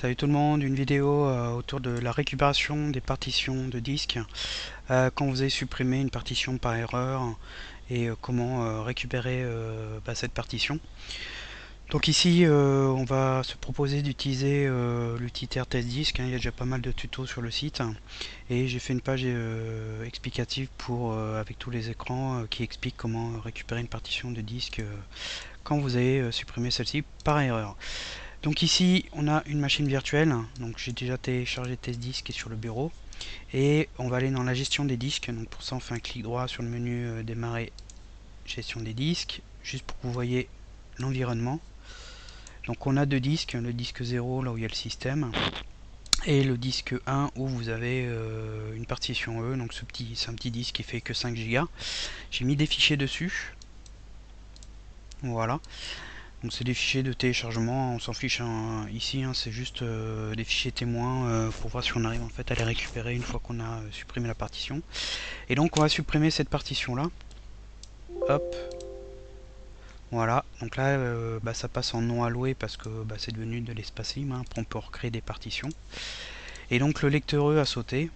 Salut tout le monde, une vidéo autour de la récupération des partitions de disques quand vous avez supprimé une partition par erreur et comment récupérer cette partition. Donc ici on va se proposer d'utiliser l'utilitaire test-disque, il y a déjà pas mal de tutos sur le site et j'ai fait une page explicative avec tous les écrans qui expliquent comment récupérer une partition de disque quand vous avez supprimé celle-ci par erreur. Donc ici on a une machine virtuelle, donc j'ai déjà téléchargé test disque qui est sur le bureau et on va aller dans la gestion des disques. Donc pour ça on fait un clic droit sur le menu démarrer gestion des disques, juste pour que vous voyez l'environnement. Donc on a deux disques, le disque 0 là où il y a le système et le disque 1 où vous avez une partition E, donc c'est un petit disque qui fait que 5 Go. J'ai mis des fichiers dessus, voilà. Donc c'est des fichiers de téléchargement, on s'en fiche ici, c'est juste des fichiers témoins pour voir si on arrive en fait à les récupérer une fois qu'on a supprimé la partition. Et donc on va supprimer cette partition là. Hop. Voilà, donc là ça passe en non alloué parce que c'est devenu de l'espace libre, après on peut recréer des partitions. Et donc le lecteur E a sauté,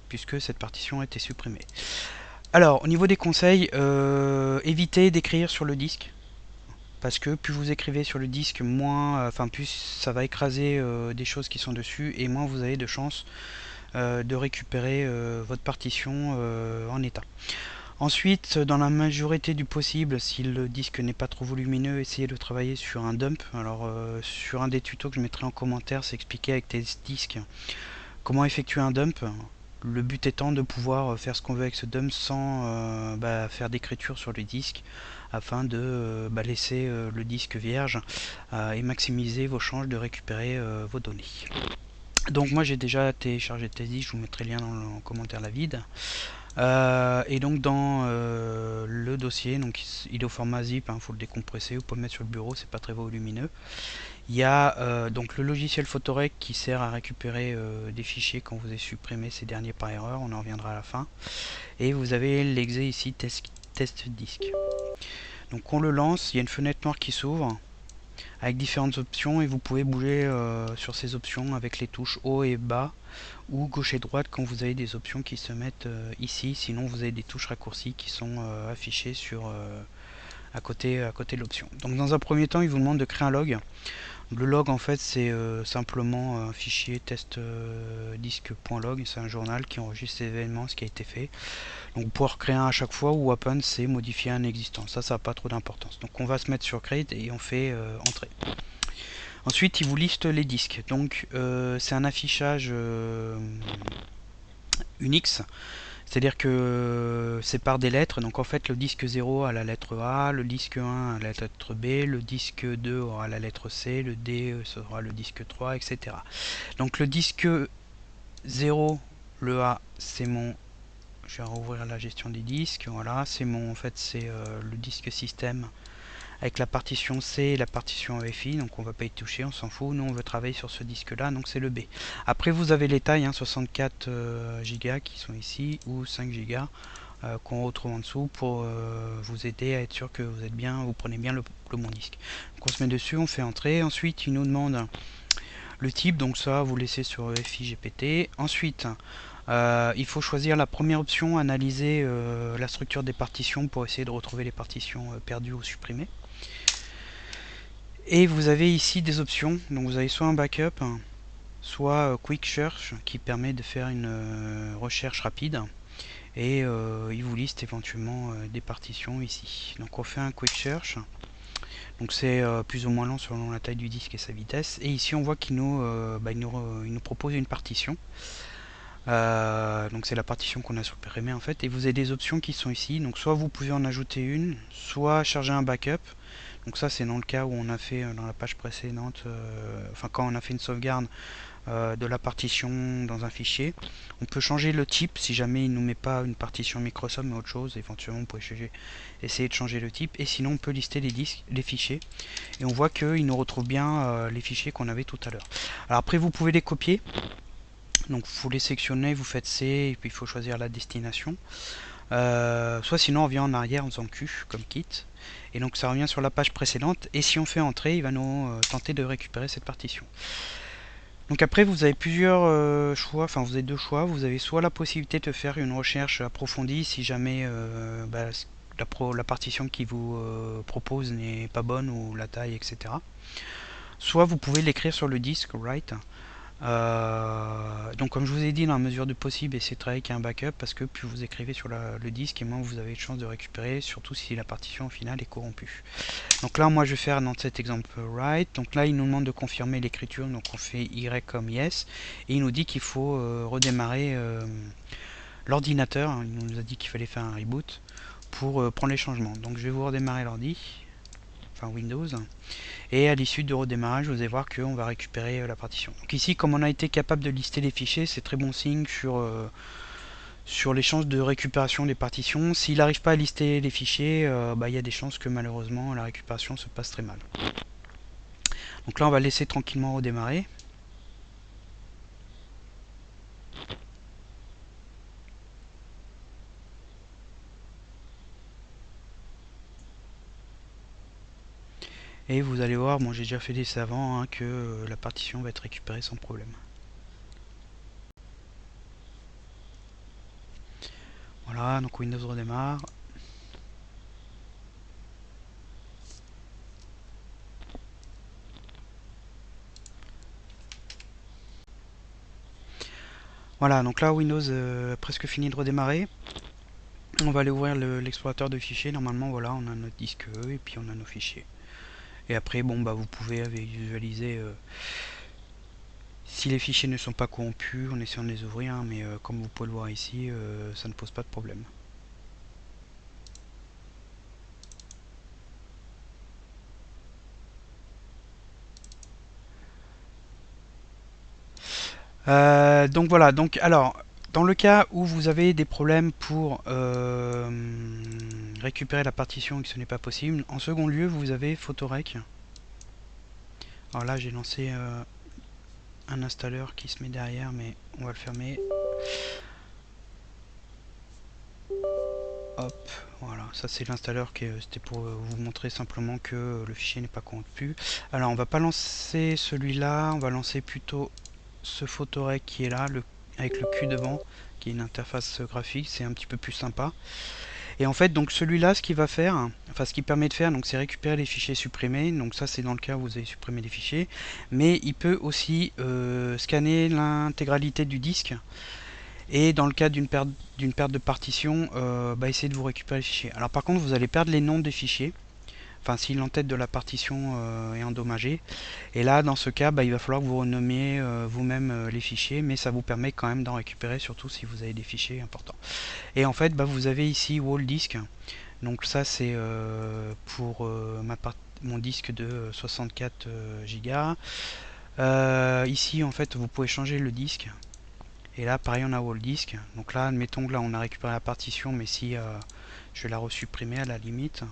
puisque cette partition a été supprimée. Alors au niveau des conseils, évitez d'écrire sur le disque. Parce que plus vous écrivez sur le disque, plus ça va écraser des choses qui sont dessus et moins vous avez de chances de récupérer votre partition en état. Ensuite, dans la majorité du possible, si le disque n'est pas trop volumineux, essayez de travailler sur un dump. Alors sur un des tutos que je mettrai en commentaire, c'est expliqué avec test disque comment effectuer un dump. Le but étant de pouvoir faire ce qu'on veut avec ce dump sans faire d'écriture sur le disque, afin de laisser le disque vierge et maximiser vos chances de récupérer vos données. Donc moi j'ai déjà téléchargé TestDisc, je vous mettrai le lien dans le commentaire la vide. Et donc dans le dossier, donc il est au format zip, faut le décompresser, vous pouvez le mettre sur le bureau, c'est pas très volumineux. Il y a donc le logiciel Photorec qui sert à récupérer des fichiers quand vous avez supprimé ces derniers par erreur, on en reviendra à la fin. Et vous avez l'exe ici, test disque. Donc on le lance, il y a une fenêtre noire qui s'ouvre avec différentes options et vous pouvez bouger sur ces options avec les touches haut et bas ou gauche et droite quand vous avez des options qui se mettent ici. Sinon vous avez des touches raccourcies qui sont affichées à côté de l'option. Donc dans un premier temps il vous demande de créer un log. Le log en fait c'est simplement un fichier test-disque.log, c'est un journal qui enregistre les événements, ce qui a été fait. Donc vous pouvez recréer un à chaque fois ou open c'est modifier un existant, ça n'a pas trop d'importance. Donc on va se mettre sur create et on fait entrée. Ensuite il vous liste les disques, donc c'est un affichage Unix. C'est-à-dire que c'est par des lettres, donc en fait le disque 0 a la lettre A, le disque 1 a la lettre B, le disque 2 aura la lettre C, le D sera le disque 3, etc. Donc le disque 0, le A, c'est mon... Je vais rouvrir la gestion des disques, voilà, c'est mon... En fait c'est le disque système avec la partition C et la partition EFI, donc on va pas y toucher, on s'en fout, nous on veut travailler sur ce disque là, donc c'est le B. Après vous avez les tailles, 64 Go qui sont ici, ou 5 Go qu'on retrouve en dessous pour vous aider à être sûr que vous êtes bien, vous prenez bien le bon disque. Donc on se met dessus, on fait entrer, ensuite il nous demande le type, donc ça vous laissez sur EFI GPT. Ensuite il faut choisir la première option, analyser la structure des partitions pour essayer de retrouver les partitions perdues ou supprimées. Et vous avez ici des options, donc vous avez soit un backup, soit Quick Search qui permet de faire une recherche rapide et il vous liste éventuellement des partitions ici. Donc on fait un Quick Search, donc c'est plus ou moins long selon la taille du disque et sa vitesse, et ici on voit qu'il nous propose une partition. Donc c'est la partition qu'on a supprimée en fait, et vous avez des options qui sont ici, donc soit vous pouvez en ajouter une, soit charger un backup. Donc ça c'est dans le cas où on a fait dans la page précédente, quand on a fait une sauvegarde de la partition dans un fichier. On peut changer le type si jamais il ne nous met pas une partition Microsoft mais autre chose, éventuellement on peut essayer de changer le type, et sinon on peut lister les disques, les fichiers, et on voit qu'il nous retrouve bien les fichiers qu'on avait tout à l'heure. Alors après vous pouvez les copier. Donc vous les sélectionnez, vous faites C, et puis il faut choisir la destination. Soit sinon on vient en arrière en faisant Q comme quitte. Et donc ça revient sur la page précédente. Et si on fait entrer, il va nous tenter de récupérer cette partition. Donc après vous avez plusieurs choix, enfin vous avez deux choix. Vous avez soit la possibilité de faire une recherche approfondie si jamais la partition qui vous propose n'est pas bonne ou la taille, etc. Soit vous pouvez l'écrire sur le disque, write. Donc comme je vous ai dit, dans la mesure du possible, essayez de travailler avec un backup parce que plus vous écrivez sur le disque et moins vous avez de chance de récupérer, surtout si la partition au final est corrompue. Donc là moi je vais faire dans cet exemple write, donc là il nous demande de confirmer l'écriture, donc on fait Y comme yes, et il nous dit qu'il faut redémarrer l'ordinateur, il nous a dit qu'il fallait faire un reboot pour prendre les changements. Donc je vais vous redémarrer l'ordi, enfin Windows, et à l'issue du redémarrage vous allez voir qu'on va récupérer la partition. Donc ici comme on a été capable de lister les fichiers, c'est très bon signe sur les chances de récupération des partitions. S'il n'arrive pas à lister les fichiers, il y a des chances que malheureusement la récupération se passe très mal. Donc là on va laisser tranquillement redémarrer. Et vous allez voir, bon j'ai déjà fait des savants, que la partition va être récupérée sans problème. Voilà, donc Windows redémarre. Voilà, donc là Windows a presque fini de redémarrer. On va aller ouvrir l'explorateur de fichiers. Normalement, voilà, on a notre disque E et puis on a nos fichiers. Et après, bon, vous pouvez visualiser si les fichiers ne sont pas corrompus en essayant de les ouvrir, mais comme vous pouvez le voir ici, ça ne pose pas de problème. Donc voilà, donc alors, dans le cas où vous avez des problèmes pour récupérer la partition et que ce n'est pas possible, en second lieu, vous avez Photorec. Alors là, j'ai lancé un installeur qui se met derrière, mais on va le fermer. Hop, voilà, ça c'est l'installeur qui c'était pour vous montrer simplement que le fichier n'est pas corrompu. Alors on va pas lancer celui-là, on va lancer plutôt ce Photorec qui est là, avec le Q devant, qui est une interface graphique, c'est un petit peu plus sympa. Et en fait, donc celui-là, ce qu'il va faire, enfin ce qu'il permet de faire, donc c'est récupérer les fichiers supprimés. Donc ça, c'est dans le cas où vous avez supprimé des fichiers. Mais il peut aussi scanner l'intégralité du disque. Et dans le cas d'une perte de partition, essayer de vous récupérer les fichiers. Alors par contre, vous allez perdre les noms des fichiers. Enfin, si l'entête de la partition est endommagée. Et là, dans ce cas, il va falloir que vous renommiez vous-même les fichiers, mais ça vous permet quand même d'en récupérer, surtout si vous avez des fichiers importants. Et en fait, vous avez ici Wall Disk. Donc ça, c'est pour mon disque de 64 Go. Ici, en fait, vous pouvez changer le disque. Et là, pareil, on a Wall Disk. Donc là, admettons que là, on a récupéré la partition, mais si je vais la resupprimer à la limite.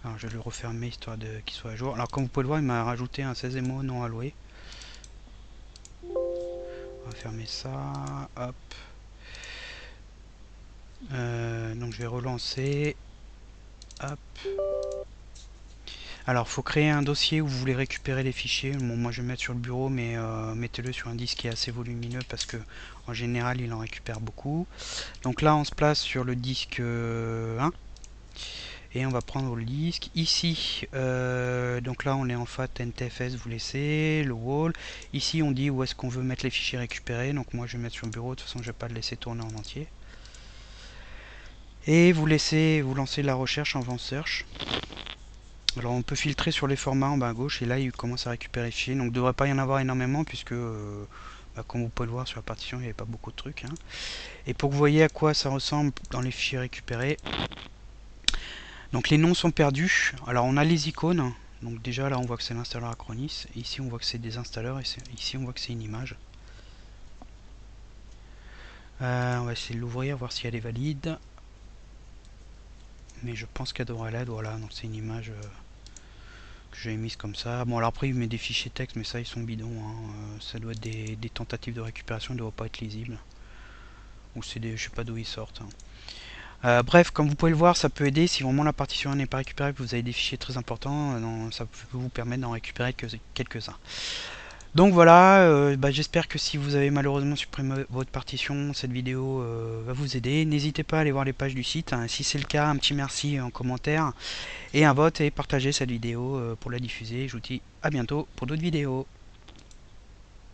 Alors, je vais le refermer histoire qu'il soit à jour. Alors, comme vous pouvez le voir, il m'a rajouté un 16mo non alloué. On va fermer ça. Hop. Donc, je vais relancer. Hop. Alors, faut créer un dossier où vous voulez récupérer les fichiers. Bon, moi, je vais mettre sur le bureau, mais mettez-le sur un disque qui est assez volumineux parce que, en général, il en récupère beaucoup. Donc là, on se place sur le disque 1. Et on va prendre le disque ici, donc là on est en FAT NTFS, vous laissez le wall. Ici on dit où est-ce qu'on veut mettre les fichiers récupérés, donc moi je vais mettre sur le bureau, de toute façon je vais pas le laisser tourner en entier. Et vous lancez la recherche en Advanced Search. Alors on peut filtrer sur les formats en bas à gauche et là il commence à récupérer les fichiers, donc il ne devrait pas y en avoir énormément puisque comme vous pouvez le voir sur la partition il n'y avait pas beaucoup de trucs. Et pour que vous voyez à quoi ça ressemble dans les fichiers récupérés, donc les noms sont perdus. Alors on a les icônes. Donc déjà là on voit que c'est l'installeur Acronis. Ici on voit que c'est des installeurs et ici on voit que c'est une image. On va essayer de l'ouvrir, voir si elle est valide. Mais je pense qu'elle devrait l'être. Voilà, donc c'est une image que j'avais mise comme ça. Bon, alors après il met des fichiers texte, mais ça ils sont bidons, hein. Ça doit être des tentatives de récupération, ils ne doivent pas être lisibles. Ou c'est des, je sais pas d'où ils sortent, hein. Bref, comme vous pouvez le voir, ça peut aider si vraiment la partition n'est pas récupérée, que vous avez des fichiers très importants, ça peut vous permettre d'en récupérer quelques-uns. Donc voilà, j'espère que si vous avez malheureusement supprimé votre partition, cette vidéo va vous aider. N'hésitez pas à aller voir les pages du site, hein. Si c'est le cas, un petit merci en commentaire, et un vote, et partagez cette vidéo pour la diffuser. Je vous dis à bientôt pour d'autres vidéos.